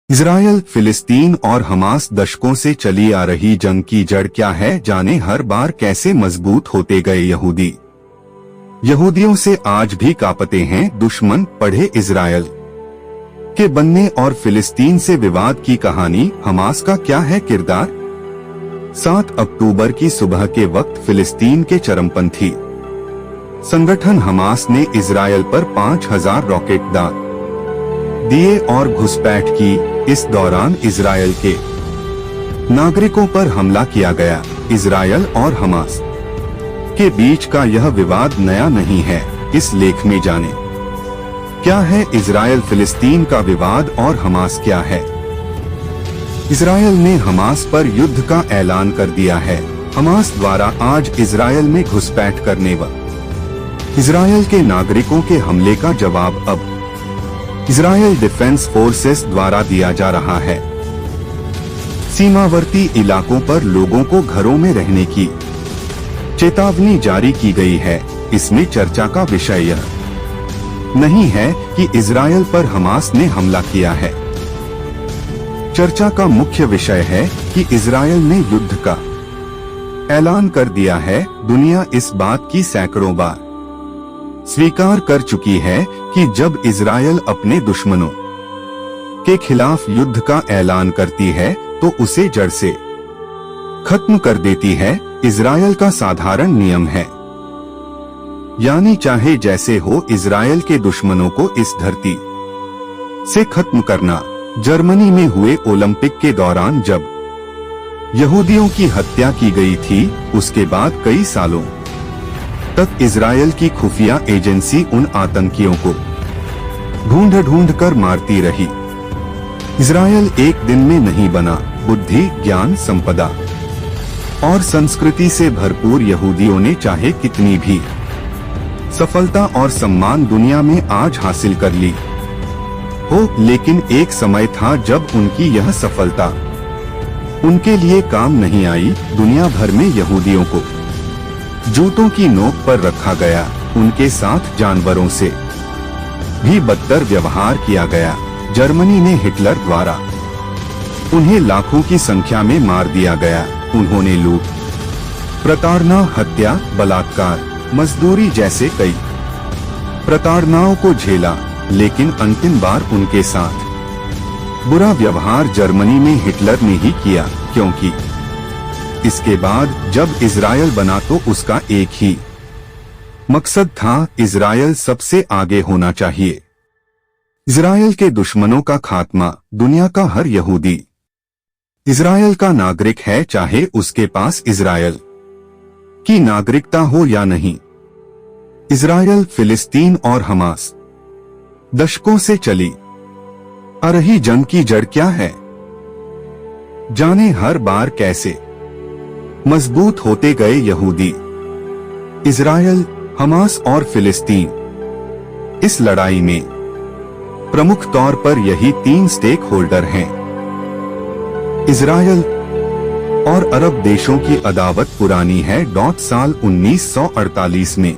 Israel, फिलिस्तीन और Hamas दशकों से चली आ रही जंग की जड़ क्या है, जाने हर बार कैसे मजबूत होते गए यहूदी। यहूदियों से आज भी कांपते हैं दुश्मन पढ़े इजरायल के बनने और फिलिस्तीन से विवाद की कहानी। हमास का क्या है किरदार। 7 अक्टूबर की सुबह के वक्त फिलिस्तीन के चरमपंथी संगठन हमास ने इजरायल पर 5000 रॉकेट दाग दिए और घुसपैठ की। इस दौरान इजरायल के नागरिकों पर हमला किया गया। इजरायल और हमास के बीच का यह विवाद नया नहीं है। इस लेख में जाने क्या है इजरायल फिलिस्तीन का विवाद और हमास क्या है। इजरायल ने हमास पर युद्ध का ऐलान कर दिया है। हमास द्वारा आज इजरायल में घुसपैठ करने व इजरायल के नागरिकों के हमले का जवाब अब इजरायल डिफेंस फोर्सेस द्वारा दिया जा रहा है। सीमावर्ती इलाकों पर लोगों को घरों में रहने की चेतावनी जारी की गई है। इसमें चर्चा का विषय यह नहीं है कि इजरायल पर हमास ने हमला किया है। चर्चा का मुख्य विषय है कि इजरायल ने युद्ध का ऐलान कर दिया है। दुनिया इस बात की सैकड़ों बार स्वीकार कर चुकी है कि जब इजरायल अपने दुश्मनों के खिलाफ युद्ध का ऐलान करती है तो उसे जड़ से खत्म कर देती है। इजरायल का साधारण नियम है, यानी चाहे जैसे हो इजरायल के दुश्मनों को इस धरती से खत्म करना। जर्मनी में हुए ओलंपिक के दौरान जब यहूदियों की हत्या की गई थी, उसके बाद कई सालों तक इजरायल की खुफिया एजेंसी उन आतंकियों को ढूंढ कर मारती रही। इजरायल एक दिन में नहीं बना। बुद्धि, ज्ञान, संपदा और संस्कृति से भरपूर यहूदियों ने चाहे कितनी भी सफलता और सम्मान दुनिया में आज हासिल कर ली हो, लेकिन एक समय था जब उनकी यह सफलता उनके लिए काम नहीं आई। दुनिया भर में यहूदियों को जूतों की नोक पर रखा गया। उनके साथ जानवरों से भी बदतर व्यवहार किया गया। जर्मनी में हिटलर द्वारा उन्हें लाखों की संख्या में मार दिया गया। उन्होंने लूट, प्रताड़ना, हत्या, बलात्कार, मजदूरी जैसे कई प्रताड़नाओं को झेला, लेकिन अंतिम बार उनके साथ बुरा व्यवहार जर्मनी में हिटलर ने ही किया, क्योंकि इसके बाद जब इजरायल बना तो उसका एक ही मकसद था, इजरायल सबसे आगे होना चाहिए। इजरायल के दुश्मनों का खात्मा। दुनिया का हर यहूदी इजरायल का नागरिक है, चाहे उसके पास इजरायल की नागरिकता हो या नहीं। इजरायल, फिलिस्तीन और हमास दशकों से चली आ रही जंग की जड़ क्या है, जाने हर बार कैसे मजबूत होते गए यहूदी। इजरायल, हमास और फिलिस्तीन। इस लड़ाई में प्रमुख तौर पर यही 3 स्टेक होल्डर हैं। इजरायल और अरब देशों की अदावत पुरानी है। साल 1948 में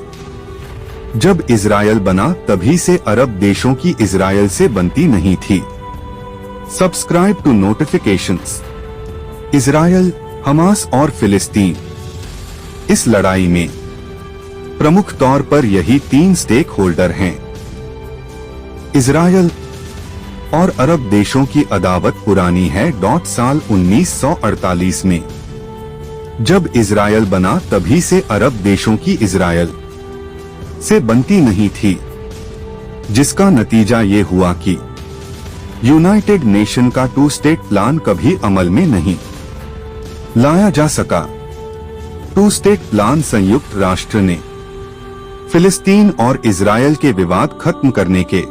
जब इजरायल बना तभी से अरब देशों की इजरायल से बनती नहीं थी। Subscribe to notifications. Israel, Hamas और फिलिस्तीन। इस लड़ाई में प्रमुख तौर पर यही 3 स्टेक होल्डर हैं। इजरायल और अरब देशों की अदावत पुरानी है। साल 1948 में जब इजरायल बना तभी से अरब देशों की इजरायल से बनती नहीं थी, जिसका नतीजा ये हुआ कि यूनाइटेड नेशन का 2 स्टेट प्लान कभी अमल में नहीं लाया जा सका। 2 स्टेट प्लान संयुक्त राष्ट्र ने फिलिस्तीन और इजरायल के विवाद खत्म करने के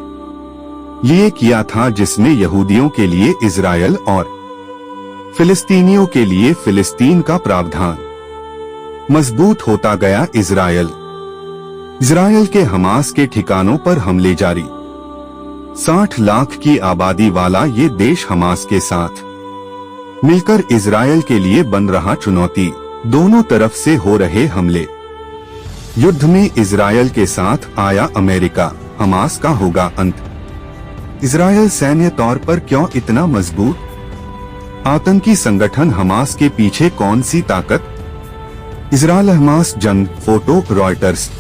लिए किया था, जिसमें यहूदियों के लिए इजरायल और फिलिस्तीनियों के लिए फिलिस्तीन का प्रावधान मजबूत होता गया। इजरायल के हमास के ठिकानों पर हमले जारी। 60 लाख की आबादी वाला ये देश हमास के साथ मिलकर इजरायल के लिए बन रहा चुनौती। दोनों तरफ से हो रहे हमले। युद्ध में इजरायल के साथ आया अमेरिका। हमास का होगा अंत। इजरायल सैन्य तौर पर क्यों इतना मजबूत? आतंकी संगठन हमास के पीछे कौन सी ताकत? इजरायल हमास जंग फोटो रॉयटर्स।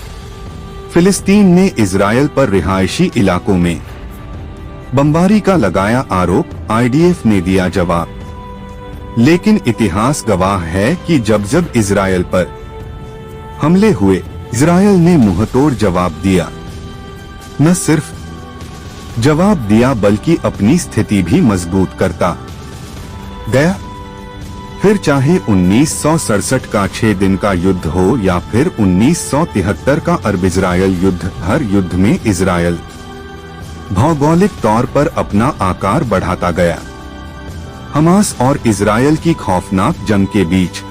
फिलिस्तीन ने इजरायल पर रिहायशी इलाकों में बमबारी का लगाया आरोप, आईडीएफ ने दिया जवाब। लेकिन इतिहास गवाह है कि जब जब इजरायल पर हमले हुए, इजरायल ने मुंहतोड़ जवाब दिया। न सिर्फ जवाब दिया बल्कि अपनी स्थिति भी मजबूत करता गया। फिर चाहे 1967 का 6 दिन का युद्ध हो या फिर 1973 का अरब इजरायल युद्ध, हर युद्ध में इजरायल भौगोलिक तौर पर अपना आकार बढ़ाता गया। हमास और इजरायल की खौफनाक जंग के बीच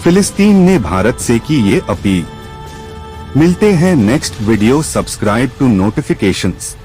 फिलिस्तीन ने भारत से की ये अपील। मिलते हैं next video. Subscribe to notifications.